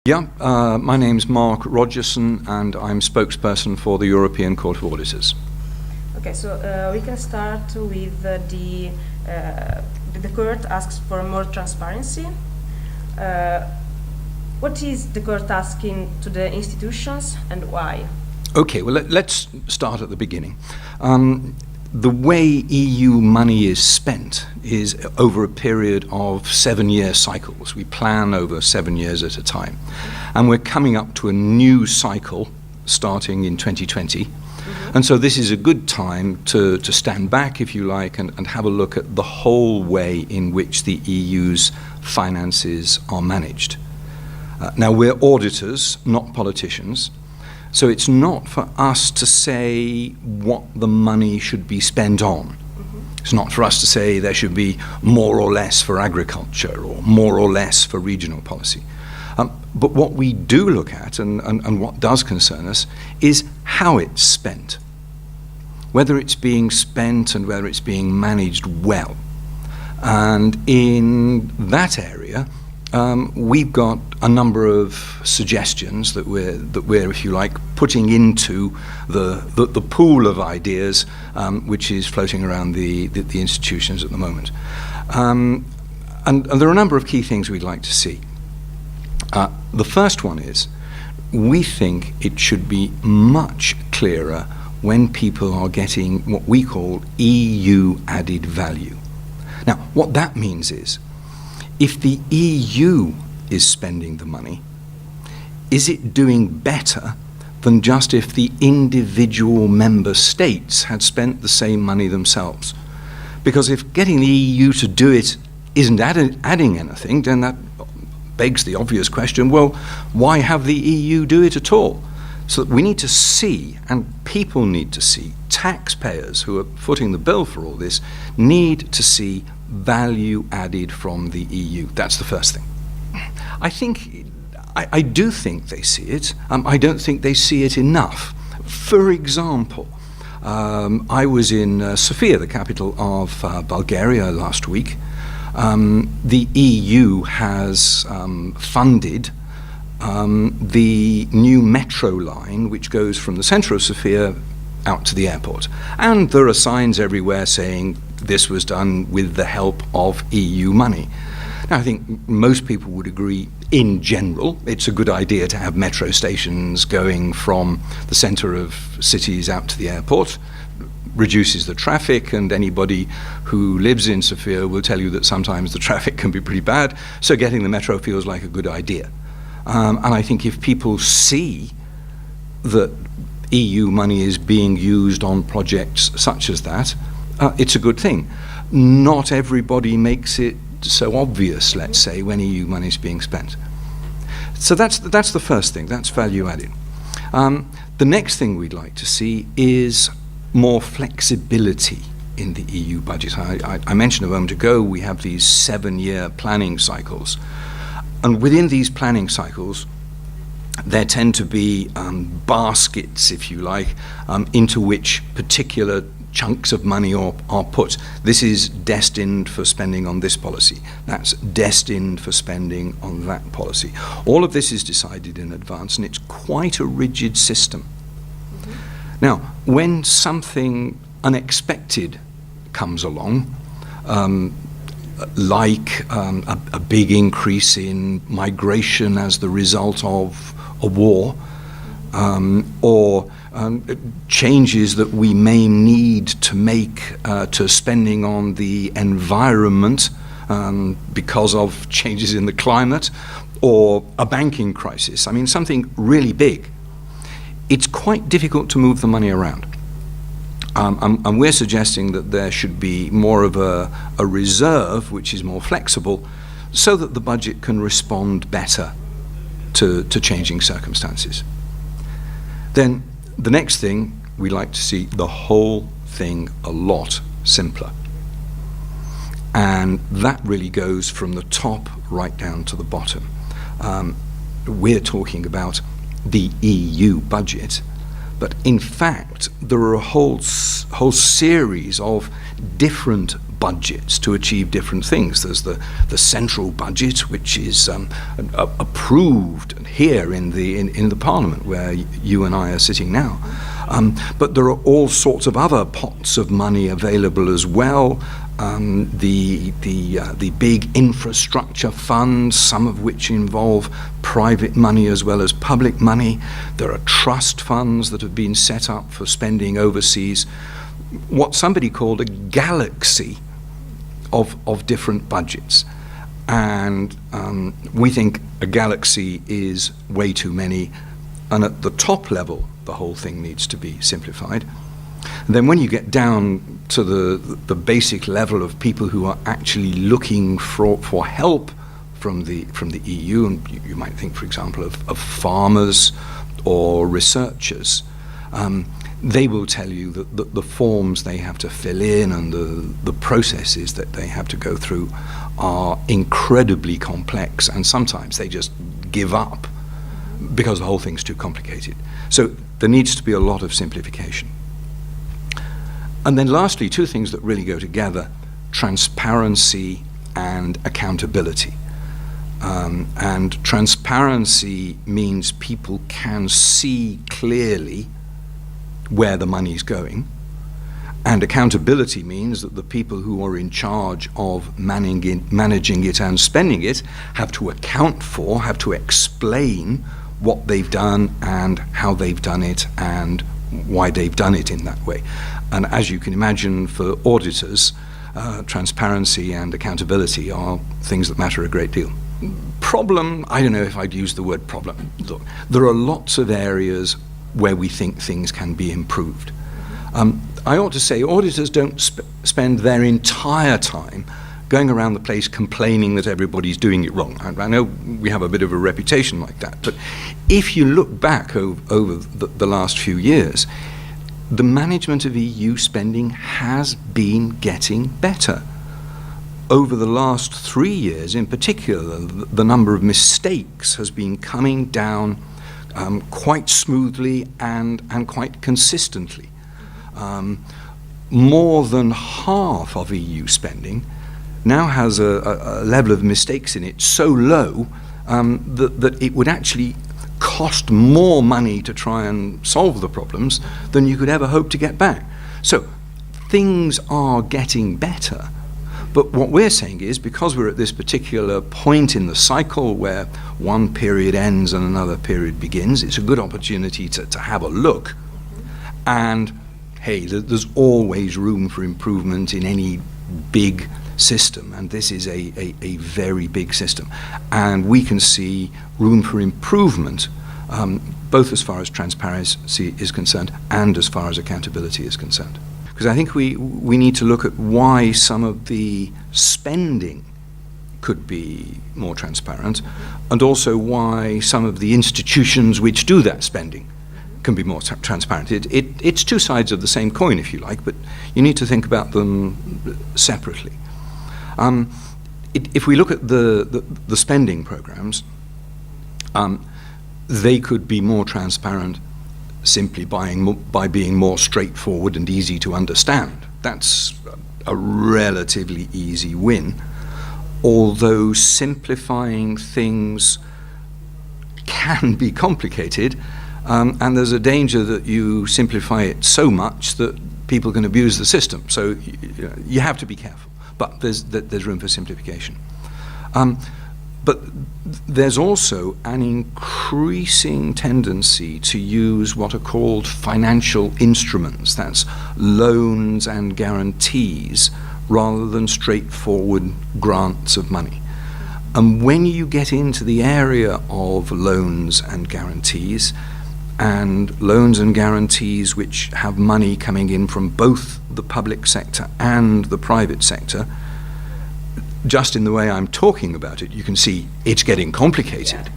My name's Mark Rogerson, and I'm spokesperson for the European Court of Auditors. Okay, so we can start with the court asks for more transparency. What is the court asking to the institutions and why? Okay, well, let's start at the beginning. The way EU money is spent is over a period of 7-year cycles. We plan over 7 years at a time. And we're coming up to a new cycle starting in 2020. And so this is a good time to stand back, if you like, and have a look at the whole way in which the EU's finances are managed. Now, we're auditors, not politicians. So it's not for us to say what the money should be spent on. It's not for us to say there should be more or less for agriculture or more or less for regional policy. But what we do look at, and what does concern us, is how it's spent. Whether it's being spent and whether it's being managed well. And in that area, we've got a number of suggestions that we're, if you like, putting into the pool of ideas which is floating around the institutions at the moment. And there are a number of key things we'd like to see. The first one is, we think it should be much clearer when people are getting what we call EU added value. Now, what that means is, if the EU is spending the money, is it doing better than just if the individual member states had spent the same money themselves? Because if getting the EU to do it isn't adding anything, then that begs the obvious question, well, why have the EU do it at all? So we need to see, and people need to see, taxpayers who are footing the bill for all this need to see value added from the EU. That's the first thing. I do think they see it. I don't think they see it enough. For example, I was in Sofia, the capital of Bulgaria, last week. The EU has funded the new metro line which goes from the centre of Sofia out to the airport. And there are signs everywhere saying this was done with the help of EU money. Now, I think most people would agree, in general, it's a good idea to have metro stations going from the centre of cities out to the airport. Reduces the traffic, and anybody who lives in Sofia will tell you that sometimes the traffic can be pretty bad, so getting the metro feels like a good idea. And I think if people see that EU money is being used on projects such as that, it's a good thing. Not everybody makes it so obvious, let's say, when EU money is being spent. So that's the first thing, that's value added. The next thing we'd like to see is more flexibility in the EU budget. I mentioned a moment ago, we have these 7-year planning cycles. And within these planning cycles, there tend to be baskets, if you like, into which particular chunks of money are put. This is destined for spending on this policy. That's destined for spending on that policy. All of this is decided in advance, and it's quite a rigid system. Now, when something unexpected comes along, like a big increase in migration as the result of a war, or changes that we may need to make to spending on the environment because of changes in the climate, or a banking crisis, I mean something really big, it's quite difficult to move the money around. And we're suggesting that there should be more of a reserve which is more flexible, so that the budget can respond better to changing circumstances. Then the next thing, we like to see the whole thing a lot simpler. And that really goes from the top right down to the bottom. We're talking about the EU budget, but in fact there are a whole series of different budgets to achieve different things. There's the central budget, which is approved here in the Parliament, where you and I are sitting now. But there are all sorts of other pots of money available as well. The big infrastructure funds, some of which involve private money as well as public money. There are trust funds that have been set up for spending overseas. What somebody called a galaxy of different budgets. And we think a galaxy is way too many. And at the top level, the whole thing needs to be simplified. And then when you get down to the basic level of people who are actually looking for help from the EU, and you might think, for example, of farmers or researchers, they will tell you that the forms they have to fill in and the processes that they have to go through are incredibly complex, and sometimes they just give up because the whole thing's too complicated. So there needs to be a lot of simplification. And then lastly, two things that really go together: transparency and accountability. And transparency means people can see clearly where the money's going. And accountability means that the people who are in charge of managing it and spending it have to account for, have to explain what they've done and how they've done it and why they've done it in that way. And as you can imagine, for auditors, transparency and accountability are things that matter a great deal. Problem, I don't know if I'd use the word problem. Look, there are lots of areas where we think things can be improved. I ought to say auditors don't spend their entire time going around the place complaining that everybody's doing it wrong. I know we have a bit of a reputation like that, but if you look back over the last few years, the management of EU spending has been getting better. Over the last 3 years in particular, the number of mistakes has been coming down quite smoothly and quite consistently. More than half of EU spending now has a level of mistakes in it so low that it would actually cost more money to try and solve the problems than you could ever hope to get back. So things are getting better. But what we're saying is, because we're at this particular point in the cycle where one period ends and another period begins, it's a good opportunity to have a look. And hey, there's always room for improvement in any big system, and this is a very big system. And we can see room for improvement, both as far as transparency is concerned and as far as accountability is concerned. Because I think we need to look at why some of the spending could be more transparent, and also why some of the institutions which do that spending can be more transparent. It's two sides of the same coin, if you like, but you need to think about them separately. If we look at the spending programs, they could be more transparent simply by being more straightforward and easy to understand. That's a relatively easy win, although simplifying things can be complicated, and there's a danger that you simplify it so much that people can abuse the system. So you have to be careful, but there's room for simplification. But there's also an increasing tendency to use what are called financial instruments, that's loans and guarantees, rather than straightforward grants of money. And when you get into the area of loans and guarantees which have money coming in from both the public sector and the private sector, just in the way I'm talking about it, you can see it's getting complicated.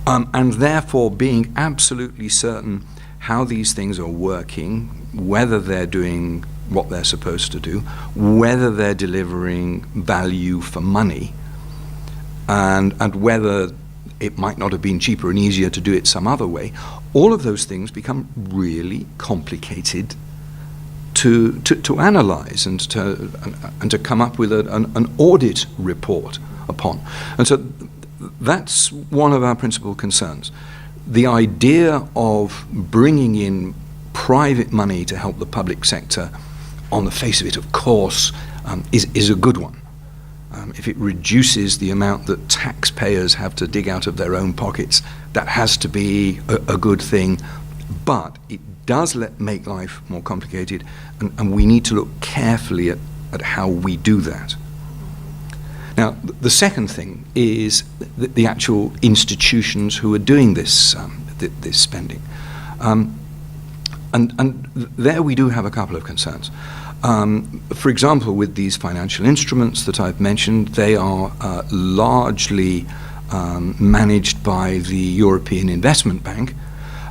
And therefore being absolutely certain how these things are working, whether they're doing what they're supposed to do, whether they're delivering value for money, and whether it might not have been cheaper and easier to do it some other way, all of those things become really complicated to analyze and to come up with an audit report upon. And so that's one of our principal concerns. The idea of bringing in private money to help the public sector, on the face of it, of course, is a good one. If it reduces the amount that taxpayers have to dig out of their own pockets, that has to be a good thing. But it does make life more complicated, and we need to look carefully at how we do that. Now, the second thing is the actual institutions who are doing this spending. And there we do have a couple of concerns. For example, with these financial instruments that I've mentioned, they are largely managed by the European Investment Bank,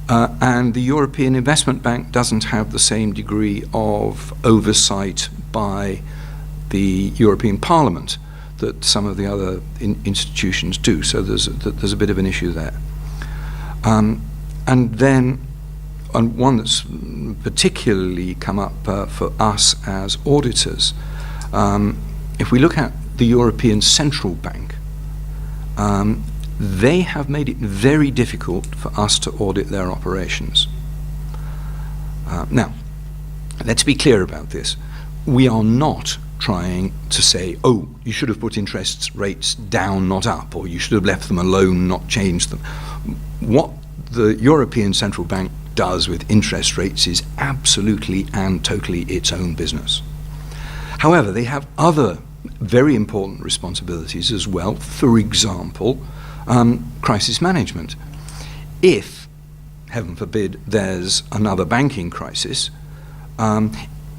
and the European Investment Bank doesn't have the same degree of oversight by the European Parliament that some of the other institutions do. So there's a bit of an issue there. And then, and one that's particularly come up for us as auditors, if we look at the European Central Bank, they have made it very difficult for us to audit their operations. Now, let's be clear about this. We are not trying to say, oh, you should have put interest rates down, not up, or you should have left them alone, not changed them. What the European Central Bank does with interest rates is absolutely and totally its own business. However, they have other very important responsibilities as well. For example, crisis management. If, heaven forbid, there's another banking crisis,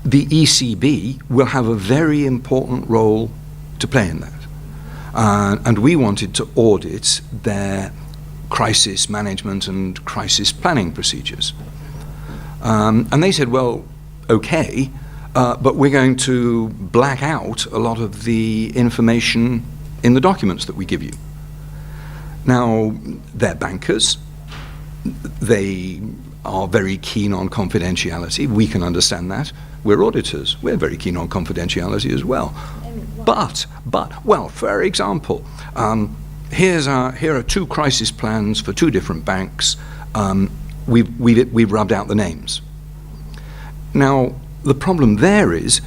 the ECB will have a very important role to play in that. And we wanted to audit their crisis management and crisis planning procedures. And they said, well, okay, but we're going to black out a lot of the information in the documents that we give you. Now, they're bankers. They are very keen on confidentiality. We can understand that. We're auditors. We're very keen on confidentiality as well. But, well, for example, here are two crisis plans for two different banks. We've rubbed out the names. Now, the problem there is,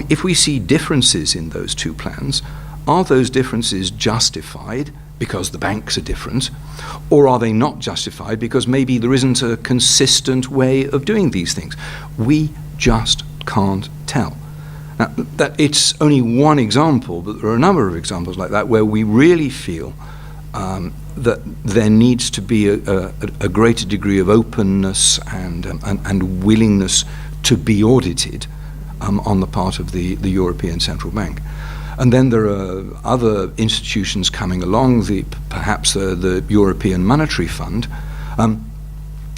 if we see differences in those two plans, are those differences justified because the banks are different, or are they not justified because maybe there isn't a consistent way of doing these things? We just can't tell. Now, that it's only one example, but there are a number of examples like that where we really feel that there needs to be a greater degree of openness and willingness to be audited on the part of the European Central Bank. And then there are other institutions coming along, perhaps the European Monetary Fund.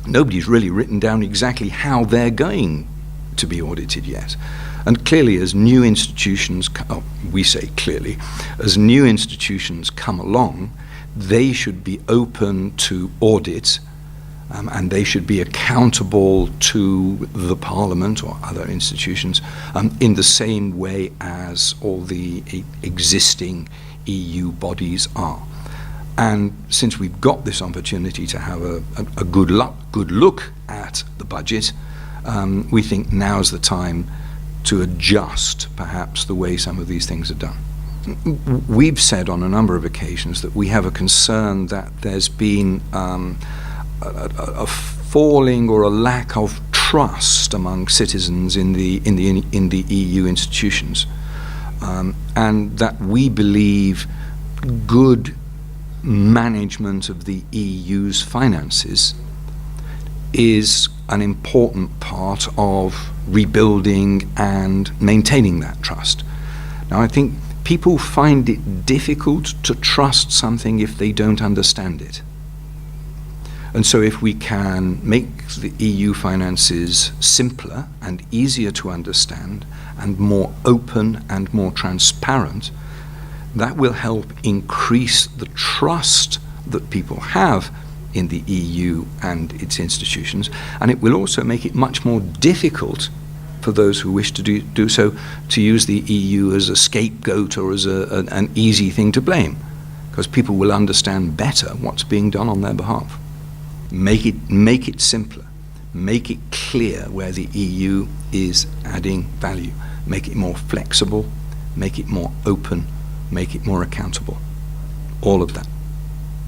Nobody's really written down exactly how they're going to be audited yet. And clearly, as new institutions, we say clearly, as new institutions come along, they should be open to audit, and they should be accountable to the Parliament or other institutions in the same way as all the existing EU bodies are. And since we've got this opportunity to have a good look at the budget, we think now's the time to adjust perhaps the way some of these things are done. We've said on a number of occasions that we have a concern that there's been a falling or a lack of trust among citizens in the EU institutions, and that we believe good management of the EU's finances is an important part of rebuilding and maintaining that trust. Now, I think people find it difficult to trust something if they don't understand it. And so if we can make the EU finances simpler and easier to understand and more open and more transparent, that will help increase the trust that people have in the EU and its institutions, and it will also make it much more difficult for those who wish to do so, to use the EU as a scapegoat or as an easy thing to blame, because people will understand better what's being done on their behalf. Make it simpler. Make it clear where the EU is adding value. Make it more flexible, make it more open, make it more accountable. All of that.